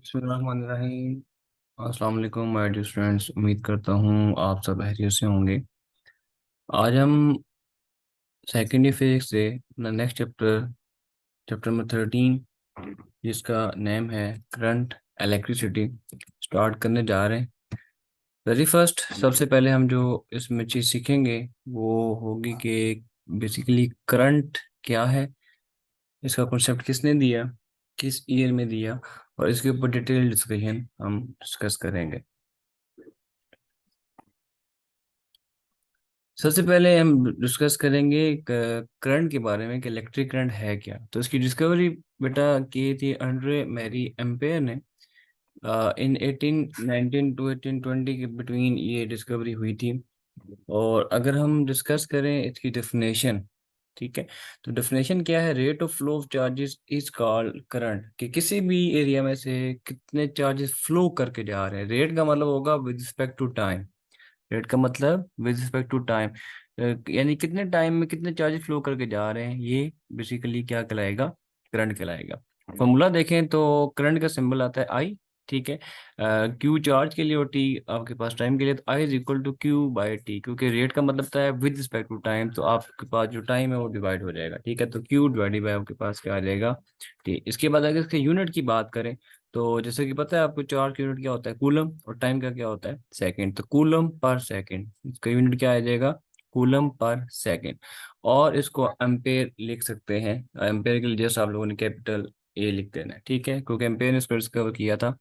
बिस्मिल्लाहिर्रहमानिर्रहीम। अस्सलाम वालेकुम माय डियर स्टूडेंट्स, उम्मीद करता हूँ आप सब खैरियत से होंगे। आज हम सेकेंड फिजिक्स से अपना नेक्स्ट चैप्टर चैप्टर नंबर 13 जिसका नेम है करंट इलेक्ट्रिसिटी स्टार्ट करने जा रहे हैं। वेरी फर्स्ट सबसे पहले हम जो इसमें चीज़ सीखेंगे वो होगी कि बेसिकली करंट क्या है, इसका कॉन्सेप्ट किसने दिया, किस ईयर में दिया, और इसके ऊपर डिटेल डिस्कशन हम डिस्कस करेंगे। सबसे पहले हम डिस्कस करेंगे करंट के बारे में कि इलेक्ट्रिक करंट है क्या। तो इसकी डिस्कवरी बेटा की थी अंड्रे मैरी एम्पेयर ने इन 1819 टू 1820 के बिटवीन ये डिस्कवरी हुई थी। और अगर हम डिस्कस करें इसकी डेफिनेशन, ठीक है, तो डेफिनेशन क्या है, rate of flow of charges is called current, कि किसी भी एरिया में से कितने चार्जेस फ्लो करके जा रहे हैं। रेट का मतलब होगा with respect to time, rate का मतलब विद रिस्पेक्ट टू टाइम, यानी कितने टाइम में कितने चार्जेस फ्लो करके जा रहे हैं, ये बेसिकली क्या कहलाएगा, करंट कहलाएगा। फॉर्मूला देखें तो करंट का सिंबल आता है आई, ठीक है। क्यू चार्ज के लिए और टी आपके पास टाइम के लिए, तो I is equal to Q by T, क्योंकि रेट का मतलब होता है विद रिस्पेक्ट टू टाइम, तो आपके पास जो टाइम है वो डिवाइड हो जाएगा, ठीक है। तो क्यू डिवाइडेड बाई आपके पास क्या आ जाएगा, टी। इसके बाद अगर इसके यूनिट की बात करें तो जैसे कि पता है आपको, चार्ज का यूनिट क्या होता है कूलम, और टाइम का क्या होता है सेकंड, तो कूलम पर सेकंड इसका यूनिट क्या आ जाएगा, कूलम पर सेकंड। और इसको एम्पेयर लिख सकते हैं, एम्पेयर के लिए जस्ट आप लोगों ने कैपिटल ए लिख देना है, ठीक है, क्योंकि एम्पेयर ने इसको डिस्कवर किया था,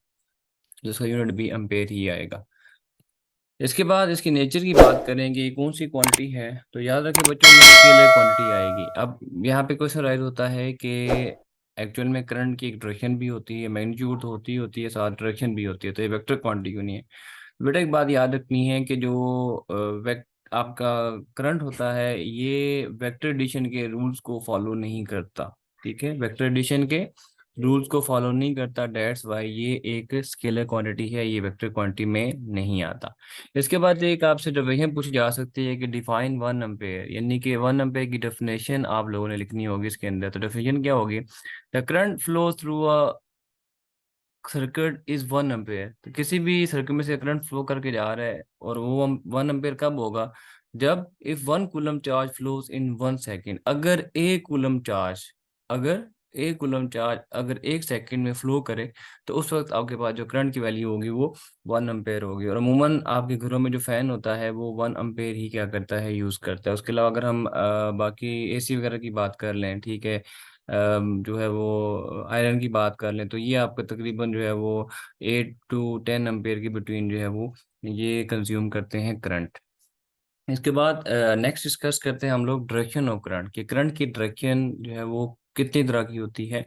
जिसका यूनिट भी एम्पेयर ही आएगा। इसके बाद इसकी नेचर की बात करेंगे, कौन सी क्वांटिटी है, तो याद रखें बच्चों में स्केलर क्वांटिटी आएगी। अब यहाँ पे क्वेश्चन राइज होता है कि एक्चुअल में करंट की एक डायरेक्शन भी होती है, मैग्नीट्यूड होती है, साथ डायरेक्शन भी होती है, तो ये वेक्टर क्वांटिटी क्यों नहीं है। बेटा एक बात याद रखनी है कि जो आपका करंट होता है ये वेक्टर एडिशन के रूल्स को फॉलो नहीं करता, ठीक है, वेक्टर एडिशन के रूल्स को फॉलो नहीं करता, डेट्स वाई ये एक स्केलर क्वांटिटी है, ये वेक्टर क्वांटिटी में नहीं आता। इसके बाद एक आपसे डेफिनेशन पूछी जा सकती है कि डिफाइन वन एम्पेयर, यानी कि वन एम्पेयर की डेफिनेशन आप लोगों ने लिखनी होगी इसके अंदर। तो डेफिनेशन क्या होगी, the current flow through a circuit is one ampere, तो किसी भी सर्किट में से करंट फ्लो करके जा रहा है, और वो वन एम्पेयर कब होगा, जब if one coulomb charge flows in one second, अगर एक कूलम चार्ज अगर एक सेकंड में फ्लो करे, तो उस वक्त आपके पास जो करंट की वैल्यू होगी वो वन एम्पेयर होगी। और अमूमन आपके घरों में जो फैन होता है वो वन एम्पेयर ही क्या करता है, यूज करता है। उसके अलावा अगर हम बाकी एसी वगैरह की बात कर लें, ठीक है, जो है वो आयरन की बात कर लें, तो ये आपका तकरीबन जो है वो 8 to 10 एम्पेयर के बिटवीन जो है वो ये कंज्यूम करते हैं करंट। इसके बाद नेक्स्ट डिस्कस करते हैं हम लोग डायरेक्शन ऑफ करंट, कि करंट की डायरेक्शन जो है वो कितनी तरह की होती है।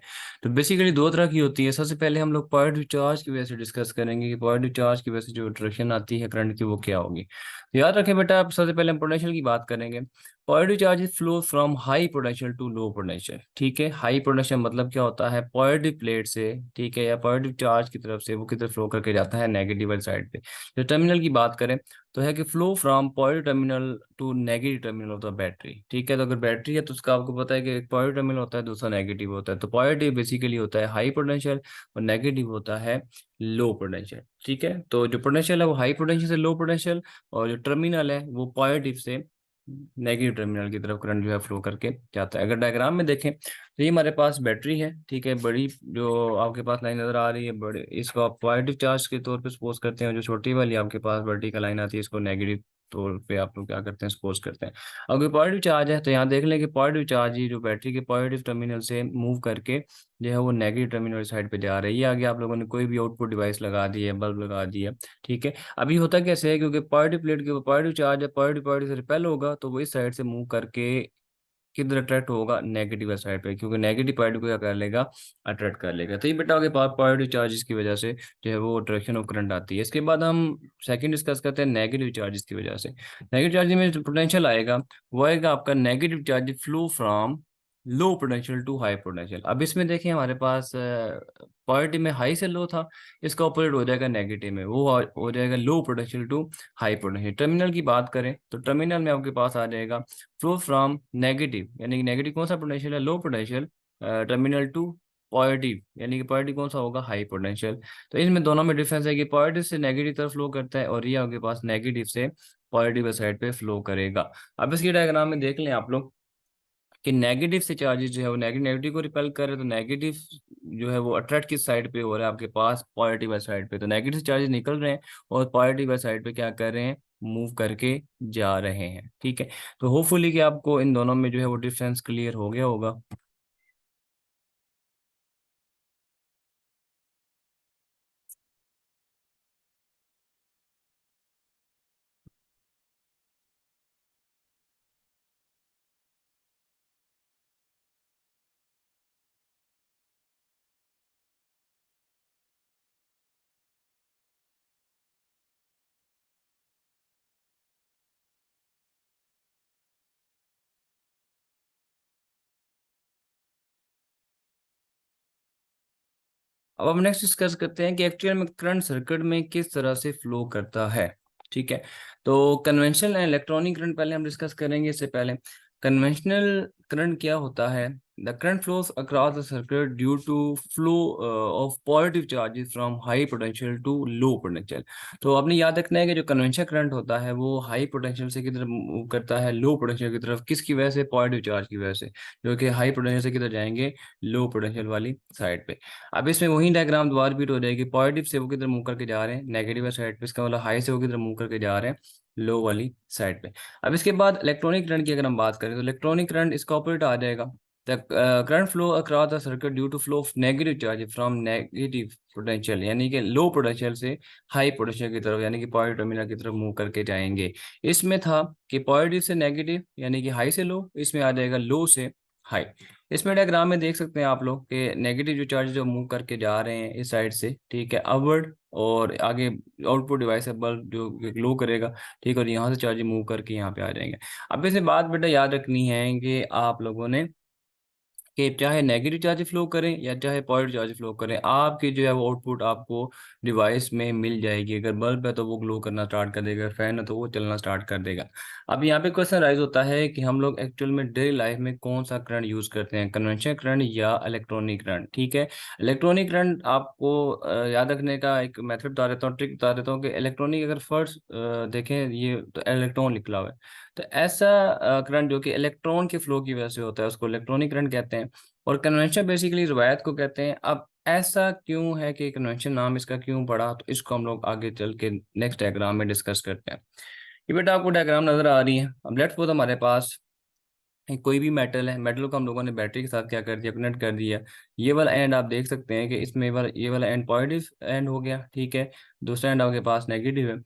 तो बेसिकली दो तरह की होती है। सबसे पहले हम लोग पॉजिटिव चार्ज की वजह से डिस्कस करेंगे कि पॉजिटिव चार्ज की वजह से जो डायरेक्शन आती है करंट की वो क्या होगी। तो याद रखें बेटा, आप सबसे पहले हम पोटेंशियल की बात करेंगे। Positive charges flow from high potential to low potential, ठीक है। हाई पोटेंशियल मतलब क्या होता है, पॉजिटिव प्लेट से, ठीक है, या पॉजिटिव चार्ज की तरफ से वो किधर फ्लो करके जाता है, नेगेटिव वाली साइड पे। जो टर्मिनल की बात करें तो है कि flow from positive terminal to negative terminal of the battery, ठीक है। तो अगर बैटरी है तो उसका आपको पता है कि एक पॉजिटिव टर्मिनल होता है, दूसरा नेगेटिव होता है। तो पॉजिटिव बेसिकली होता है हाई पोटेंशियल और नेगेटिव होता है लो पोटेंशियल, ठीक है। तो जो पोटेंशियल है वो हाई पोटेंशियल से लो पोटेंशियल, और जो टर्मिनल है वो पॉजिटिव से नेगेटिव टर्मिनल की तरफ करंट जो है फ्लो करके जाता है। अगर डायग्राम में देखें तो ये हमारे पास बैटरी है, ठीक है, बड़ी जो आपके पास लाइन नजर आ रही है, बड़े इसको आप पॉजिटिव चार्ज के तौर पे सपोज करते हैं। जो छोटी वाली आपके पास वर्टिकल लाइन आती है इसको नेगेटिव तौर पे आप लोग क्या करते हैं, सपोज करते हैं। अगर पॉजिटिव चार्ज है तो यहाँ देख लें कि पॉजिटिव चार्ज ही जो बैटरी के पॉजिटिव टर्मिनल से मूव करके जो है वो नेगेटिव टर्मिनल साइड पे जा रही है। आगे आप लोगों ने कोई भी आउटपुट डिवाइस लगा दी है, बल्ब लगा दी है, ठीक है। अभी होता कैसे है, क्योंकि पॉजिटिव प्लेट के ऊपर पॉजिटिव चार्ज है, पॉजिटिव पॉजिटिव से रिपेल होगा, तो वो इस साइड से मूव करके किधर अट्रैक्ट होगा, नेगेटिव साइड पे, क्योंकि नेगेटिव पॉइंट को क्या कर लेगा, अट्रैक्ट कर लेगा। तो ये बेटा के पास पॉजिटिव चार्जेस की वजह से जो है वो डायरेक्शन ऑफ करंट आती है। इसके बाद हम सेकंड डिस्कस करते हैं नेगेटिव चार्जेस की वजह से। नेगेटिव चार्जेस में जो पोटेंशियल आएगा वो आएगा आपका negative charge flow from low potential to high potential. अब इसमें देखिए हमारे पास पॉजिटिव में हाई से लो था, इसका ऑपोजिट हो जाएगा नेगेटिव में, वो हो जाएगा low potential to high potential. Terminal की बात करें तो टर्मिनल में आपके पास आ जाएगा फ्लो फ्रॉम नेगेटिव, यानी कि नेगेटिव कौन सा पोटेंशियल है, low potential, terminal to positive, यानी कि पॉजिटिव कौन सा होगा, हाई पोटेंशियल। तो इनमें दोनों में डिफरेंस है कि पॉजिटिव से नेगेटिव तरफ फ्लो करता है और ये आपके पास नेगेटिव से पॉजिटिव साइड पे फ्लो करेगा। अब इसकी डायग्राम में देख लें आप लोग कि नेगेटिव से चार्जेस जो है वो नेगेटिव नेगेटिव को रिपेल कर रहे हैं, तो नेगेटिव जो है वो अट्रैक्ट किस साइड पे हो रहा है आपके पास, पॉजिटिव साइड पे। तो नेगेटिव से चार्जेस निकल रहे हैं और पॉजिटिव साइड पे क्या कर रहे हैं, मूव करके जा रहे हैं। ठीक है, तो होपफुली कि आपको इन दोनों में जो है वो डिफरेंस क्लियर हो गया होगा। अब हम नेक्स्ट डिस्कस करते हैं कि एक्चुअल में करंट सर्किट में किस तरह से फ्लो करता है। ठीक है, तो कन्वेंशनल एंड इलेक्ट्रॉनिक करंट पहले हम डिस्कस करेंगे। इससे पहले कन्वेंशनल करंट क्या होता है, the current flows across the circuit due to flow of positive charges from high potential to low potential. तो आपने याद रखना है कि जो कन्वेंशनल करंट होता है वो हाई पोटेंशियल से किधर मूव करता है, लो पोटेंशियल की तरफ। किसकी वजह से, पॉजिटिव चार्ज की वजह से, जो कि हाई पोटेंशियल से किधर जाएंगे, लो पोटेंशियल वाली साइड पे। अब इसमें वही डायग्राम दोबारा रिपीट हो जाएगी, पॉजिटिव से वो किधर मूव करके जा रहे हैं, नेगेटिव साइड पे, इसका मतलब हाई से वो किधर मूव करके जा रहे हैं, लो वाली साइड पे। अब इसके बाद इलेक्ट्रॉनिक करंट की अगर हम बात करें तो इलेक्ट्रॉनिक करंट इसका ऑपोजिट आ जाएगा। The current flow across the circuit due to flow of negative charge from negative potential, यानी कि लो पोटेंशियल से हाई पोटेंशियल की तरफ, यानी कि पॉजिटिव टर्मिनल की तरफ मूव करके जाएंगे। इसमें था कि पॉजिटिव से नेगेटिव यानी कि हाई से लो, इसमें आ जाएगा लो से हाई। इसमें डायग्राम में देख सकते हैं आप लोग कि नेगेटिव जो चार्ज जो मूव करके जा रहे हैं इस साइड से, ठीक है, अपवर्ड, और आगे आउटपुट डिवाइस है बल्ब जो ग्लो करेगा, ठीक है, और यहाँ से चार्ज मूव करके यहाँ पे आ जाएंगे। अब इसे बात बेटा याद रखनी है कि आप लोगों ने कि चाहे नेगेटिव चार्ज फ्लो करें या चाहे पॉजिटिव चार्ज फ्लो करें, आपकी जो है वो आउटपुट आपको डिवाइस में मिल जाएगी। अगर बल्ब है तो वो ग्लो करना स्टार्ट कर देगा, फैन है तो वो चलना स्टार्ट कर देगा। अब यहाँ पे क्वेश्चन राइज होता है कि हम लोग एक्चुअल में डेली लाइफ में कौन सा करंट यूज करते हैं, कन्वेंशनल करंट या इलेक्ट्रॉनिक करंट। ठीक है, इलेक्ट्रॉनिक करंट आपको याद रखने का एक मेथड बता देता हूँ, ट्रिक बता देता हूँ कि इलेक्ट्रॉनिक अगर फर्स्ट देखें, ये तो इलेक्ट्रॉन लिखा हुआ है, तो ऐसा करंट जो कि इलेक्ट्रॉन के फ्लो की वजह से होता है उसको इलेक्ट्रॉनिक करंट कहते हैं। और कन्वेंशन बेसिकली रवायत को कहते हैं। अब ऐसा क्यों है कि कन्वेंशन नाम इसका क्यों पड़ा, तो इसको हम लोग आगे चल के नेक्स्ट डायग्राम में डिस्कस करते हैं। ये बेटा आपको डायग्राम नजर आ रही है। अब लेट्स सपोज हमारे पास कोई भी मेटल है, मेटल को हम लोगों ने बैटरी के साथ क्या कर दिया, कनेक्ट कर दिया। ये वाला एंड आप देख सकते हैं कि इसमें ये वाला एंड पॉजिटिव एंड हो गया, ठीक है, दूसरा एंड आपके पास नेगेटिव है।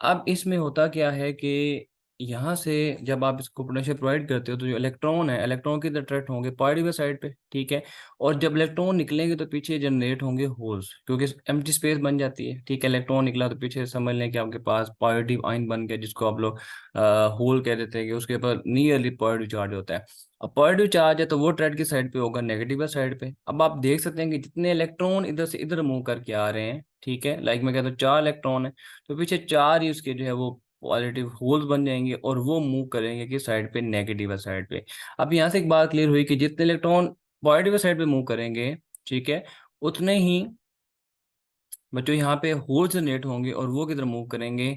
अब इसमें होता क्या है कि यहाँ से जब आप इसको पोटेंशियल प्रोवाइड करते हो तो जो इलेक्ट्रॉन है, इलेक्ट्रॉन किधर अट्रैक्ट होंगे, पॉजिटिव साइड पे, ठीक है। और जब इलेक्ट्रॉन निकलेंगे तो पीछे जनरेट होंगे होल्स, क्योंकि एम्प्टी स्पेस बन जाती है, ठीक है। इलेक्ट्रॉन निकला तो पीछे समझ लें कि आपके पास पॉजिटिव आयन बन गया, जिसको आप लोग होल कह देते हैं, कि उसके ऊपर नियरली पॉजिटिव चार्ज होता है। अब पॉजिटिव चार्ज है तो वो ट्रेड की साइड पे होगा, नेगेटिव साइड पे। अब आप देख सकते हैं कि जितने इलेक्ट्रॉन इधर से इधर मूव करके आ रहे हैं, ठीक है, लाइक मैं कहता हूँ 4 इलेक्ट्रॉन है, तो पीछे 4 ही उसके जो है वो पॉजिटिव होल्स बन जाएंगे और वो मूव करेंगे कि साइड पे, नेगेटिव साइड पे। अब यहाँ से एक बात क्लियर हुई कि जितने इलेक्ट्रॉन पॉजिटिव साइड पे मूव करेंगे, ठीक है, उतने ही बच्चों यहाँ पे होल्स जनरेट होंगे और वो किधर मूव करेंगे,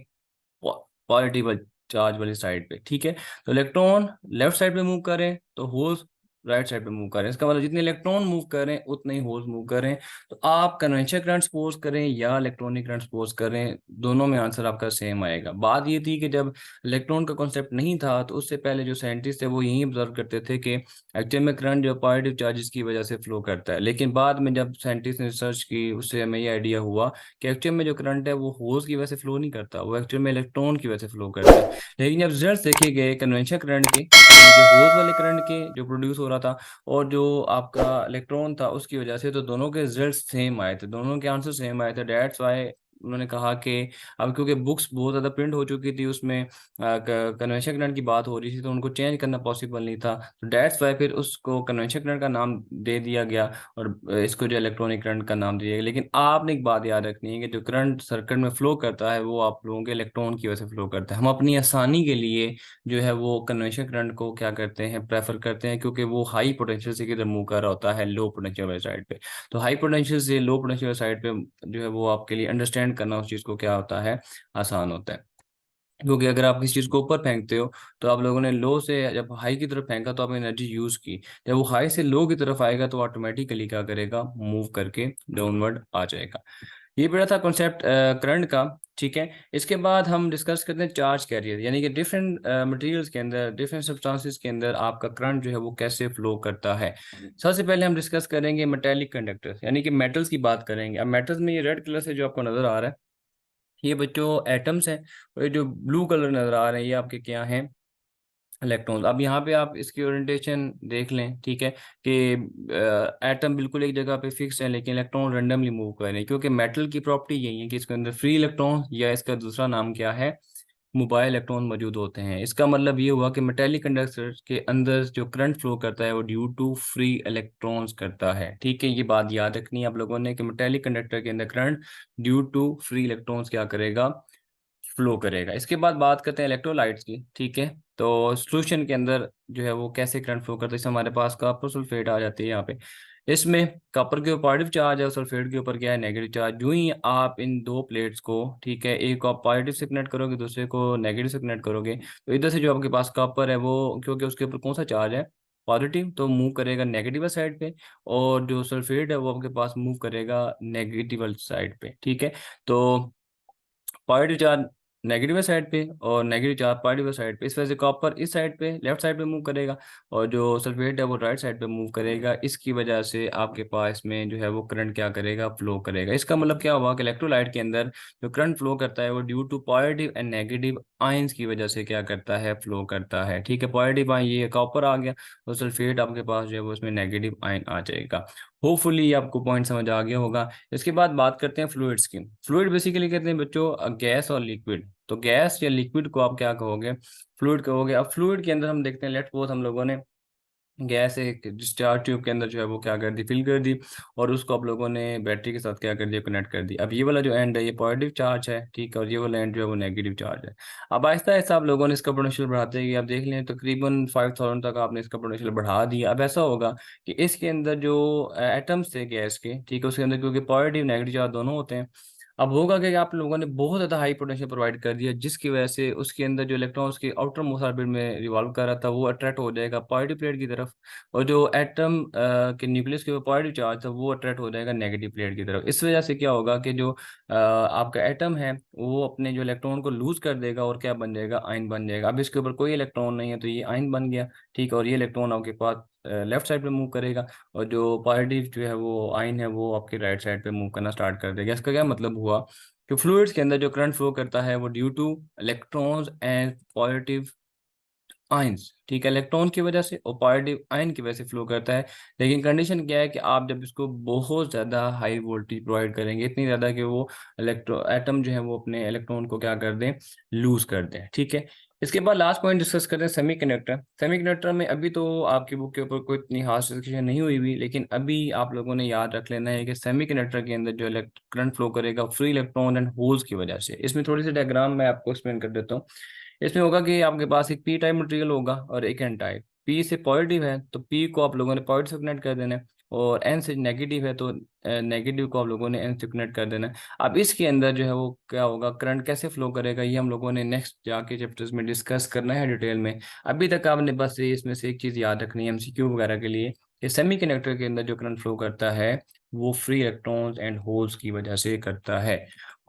पॉजिटिव चार्ज वाली साइड पे, ठीक है। तो इलेक्ट्रॉन लेफ्ट साइड पे मूव करें तो होल्स राइट साइड पे मूव करें, इसका मतलब जितने इलेक्ट्रॉन मूव करें उतने ही होल्स मूव करें। तो आप कन्वेंशनल करंट सपोज करें या इलेक्ट्रॉनिक करंट सपोज करें, दोनों में आंसर आपका सेम आएगा। बात ये थी कि जब इलेक्ट्रॉन का कॉन्सेप्ट नहीं था तो उससे पहले जो साइंटिस्ट थे वो यही ऑब्जर्व करते थे कि एक्चुअल में करंट जो पॉजिटिव चार्जेस की वजह से फ्लो करता है। लेकिन बाद में जब साइंटिस्ट ने रिसर्च की उससे हमें ये आइडिया हुआ कि एक्चुअल में जो करंट है वो होल्स की वजह से फ्लो नहीं करता, वो एक्चुअल में इलेक्ट्रॉन की वजह से फ्लो करता है। लेकिन जब रिजल्ट देखे गए कन्वेंशनल करंट के, यानी कि होल्स वाले करंट के जो प्रोड्यूस हो रहा था और जो आपका इलेक्ट्रॉन था उसकी वजह से, तो दोनों के रिजल्ट सेम आए थे, दोनों के आंसर सेम आए थे। डेट्स वाई उन्होंने कहा कि अब क्योंकि बुक्स बहुत ज़्यादा प्रिंट हो चुकी थी, उसमें कन्वेंशन करंट की बात हो रही थी, तो उनको चेंज करना पॉसिबल नहीं था। तो डेट्स वाई फिर उसको कन्वेंशन करंट का नाम दे दिया गया और इसको जो इलेक्ट्रॉनिक करंट का नाम दिया गया। लेकिन आपने एक बात याद रखनी है कि जो करंट सर्किट में फ्लो करता है वो आप लोगों के इलेक्ट्रॉन की वजह से फ्लो करता है। हम अपनी आसानी के लिए जो है वो कन्वेंशन करंट को क्या करते हैं, प्रेफर करते हैं, क्योंकि वो हाई पोटेंशियल से किधर मूव कर रहा होता है, लो पोटेंशियल वाली साइड पे। तो हाई पोटेंशियल से लो पोटेंशियल साइड पे जो है वो आपके लिए अंडरस्टैंड करना उस चीज़ को क्या होता है, आसान होता है। क्योंकि अगर आप किसी चीज़ को ऊपर फेंकते हो, तो आप लोगों ने लो से जब हाई की तरफ फेंका तो आपने एनर्जी यूज़ की, जब वो हाई से लो की तरफ आएगा तो ऑटोमेटिकली क्या करेगा, मूव करके डाउनवर्ड आ जाएगा। ये बड़ा था कॉन्सेप्ट करंट का। ठीक है, इसके बाद हम डिस्कस करते हैं चार्ज कैरियर, यानी कि डिफरेंट मटेरियल्स के अंदर, डिफरेंट सब्सटेंसेस के अंदर आपका करंट जो है वो कैसे फ्लो करता है। सबसे पहले हम डिस्कस करेंगे मेटेलिक कंडक्टर्स, यानी कि मेटल्स की बात करेंगे। अब मेटल्स में ये रेड कलर से जो आपको नजर आ रहा है, ये बच्चों एटम्स हैं, और ये जो ब्लू कलर नजर आ रहे हैं ये आपके क्या हैं, इलेक्ट्रॉन्स। अब यहाँ पे आप इसकी ओरिएंटेशन देख लें, ठीक है, कि एटम बिल्कुल एक जगह पे फिक्स है लेकिन इलेक्ट्रॉन रेंडमली मूव कर रहे हैं, क्योंकि मेटल की प्रॉपर्टी यही है कि इसके अंदर फ्री इलेक्ट्रॉन, या इसका दूसरा नाम क्या है, मोबाइल इलेक्ट्रॉन मौजूद होते हैं। इसका मतलब ये हुआ कि मेटेलिक कंडक्टर के अंदर जो करंट फ्लो करता है वो ड्यू टू फ्री इलेक्ट्रॉन्स करता है। ठीक है, ये बात याद रखनी है आप लोगों ने कि मेटेलिक कंडक्टर के अंदर current due to free electrons क्या करेगा, फ्लो करेगा। इसके बाद बात करते हैं इलेक्ट्रोलाइट्स की। ठीक है, तो सॉल्यूशन के अंदर जो है वो कैसे करंट फ्लो करता है, इससे हमारे पास कॉपर सल्फेट आ जाती है यहाँ पे। इसमें कॉपर के ऊपर पॉजिटिव चार्ज है और सल्फेट के ऊपर क्या है, नेगेटिव चार्ज। जो ही आप इन दो प्लेट्स को, ठीक है, एक को आप पॉजिटिव से कनेक्ट करोगे, दूसरे को नेगेटिव से कनेक्ट करोगे, तो इधर से जो आपके पास कॉपर है वो, क्योंकि उसके ऊपर कौन सा चार्ज है, पॉजिटिव, तो मूव करेगा नेगेटिव साइड पे, और जो सल्फेट है वो आपके पास मूव करेगा नेगेटिव साइड पे। ठीक है, तो पॉजिटिव चार्ज नेगेटिव साइड पे और नेगेटिव चार्ज पॉजिटिव साइड पे, इस वजह से कॉपर इस साइड पे, लेफ्ट साइड पे मूव करेगा, और जो सल्फेट है वो राइट साइड पे मूव करेगा। इसकी वजह से आपके पास में जो है वो करंट क्या करेगा, फ्लो करेगा। इसका मतलब क्या हुआ कि इलेक्ट्रोलाइट के अंदर जो करंट फ्लो करता है वो due to positive and negative ions की वजह से क्या करता है, फ्लो करता है। ठीक है, पॉजिटिव आयन ये कॉपर आ गया, और सल्फेट आपके पास जो है वो उसमें नेगेटिव आयन आ जाएगा। होपफुली आपको पॉइंट समझ आ गया होगा। इसके बाद बात करते हैं फ्लूइड्स की। फ्लूइड बेसिकली कहते हैं बच्चों गैस और लिक्विड। तो गैस या लिक्विड को आप क्या कहोगे, फ्लूइड कहोगे। अब फ्लूइड के अंदर हम देखते हैं, लेट्स सपोज हम लोगों ने गैस एक डिस्चार्ज ट्यूब के अंदर जो है वो क्या कर दी, फिल कर दी, और उसको आप लोगों ने बैटरी के साथ क्या कर दिया, कनेक्ट कर दी। अब ये वाला जो एंड है ये पॉजिटिव चार्ज है, ठीक है, और ये वाला एंड जो है वो नेगेटिव चार्ज है। अब आहिस्ता आहिस्ता आप लोगों ने इसका पोटेंशियल बढ़ाते गए, आप देख लें तकरीबन 5000 तक आपने इसका पोटेंशियल बढ़ा दिया। अब ऐसा होगा कि इसके अंदर जो एटम्स थे गैस के, ठीक है, उसके अंदर क्योंकि पॉजिटिव नेगेटिव चार्ज दोनों होते हैं, अब होगा कि आप लोगों ने बहुत ज़्यादा हाई पोटेंशियल प्रोवाइड कर दिया, जिसकी वजह से उसके अंदर जो इलेक्ट्रॉन उसके आउटर मोस्ट ऑर्बिट में रिवॉल्व कर रहा था वो अट्रैक्ट हो जाएगा पॉजिटिव प्लेट की तरफ, और जो एटम के न्यूक्लियस के ऊपर पॉजिटिव चार्ज था वो अट्रैक्ट हो जाएगा नेगेटिव प्लेट की तरफ। इस वजह से क्या होगा कि जो आपका एटम है वो अपने जो इलेक्ट्रॉन को लूज कर देगा और क्या बन जाएगा, आयन बन जाएगा। अब इसके ऊपर कोई इलेक्ट्रॉन नहीं है तो ये आयन बन गया, ठीक है, और ये इलेक्ट्रॉन आपके पास लेफ्ट साइड पे मूव करेगा, और जो पॉजिटिव जो है वो आयन है वो आपके राइट साइड पे मूव करना स्टार्ट कर देगा। इसका क्या मतलब हुआ कि फ्लूइड्स के अंदर जो करंट फ्लो करता है वो due two electrons and positive ions, ठीक है, इलेक्ट्रॉन की वजह से और पॉजिटिव आयन की वजह से फ्लो करता है। लेकिन कंडीशन क्या है कि आप जब इसको बहुत ज़्यादा हाई वोल्टेज प्रोवाइड करेंगे, इतनी ज़्यादा कि वो इलेक्ट्रो एटम जो है वो अपने इलेक्ट्रॉन को क्या कर दें, लूज कर दें। ठीक है, इसके बाद लास्ट पॉइंट डिस्कस करते हैं सेमीकंडक्टर। सेमीकंडक्टर में अभी तो आपकी बुक के ऊपर कोई इतनी खास डिस्कशन नहीं हुई हुई, लेकिन अभी आप लोगों ने याद रख लेना है कि सेमीकंडक्टर के अंदर जो करंट फ्लो करेगा फ्री इलेक्ट्रॉन एंड होल्स की वजह से। इसमें थोड़ी सी डायग्राम मैं आपको एक्सप्लेन कर देता हूँ। इसमें होगा कि आपके पास एक पी टाइप मटेरियल होगा और एक एन टाइप। पी से पॉजिटिव है तो पी को आप लोगों ने पॉजिटिव से कनेक्ट कर देना है, और एन से नेगेटिव है तो नेगेटिव को आप लोगों ने एन से कनेक्ट कर देना है। अब इसके अंदर जो है वो क्या होगा, करंट कैसे फ्लो करेगा, ये हम लोगों ने नेक्स्ट जाके चैप्टर्स में डिस्कस करना है डिटेल में। अभी तक आपने बस ये इसमें से एक चीज़ याद रखनी है एमसीक्यू वगैरह के लिए, कि सेमीकंडक्टर के अंदर जो करंट फ्लो करता है वो फ्री इलेक्ट्रॉन्स एंड होल्स की वजह से करता है।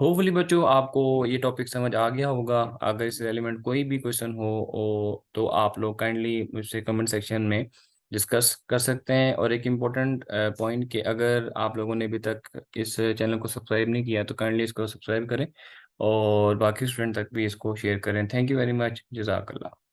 होपफुली बच्चों आपको ये टॉपिक समझ आ गया होगा। अगर इस एलिमेंट कोई भी क्वेश्चन हो तो आप लोग काइंडली मुझसे कमेंट सेक्शन में डिस्कस कर सकते हैं। और एक इम्पोर्टेंट पॉइंट कि अगर आप लोगों ने अभी तक इस चैनल को सब्सक्राइब नहीं किया तो काइंडली इसको सब्सक्राइब करें और बाकी स्टूडेंट तक भी इसको शेयर करें। थैंक यू वेरी मच, जज़ाकल्लाह।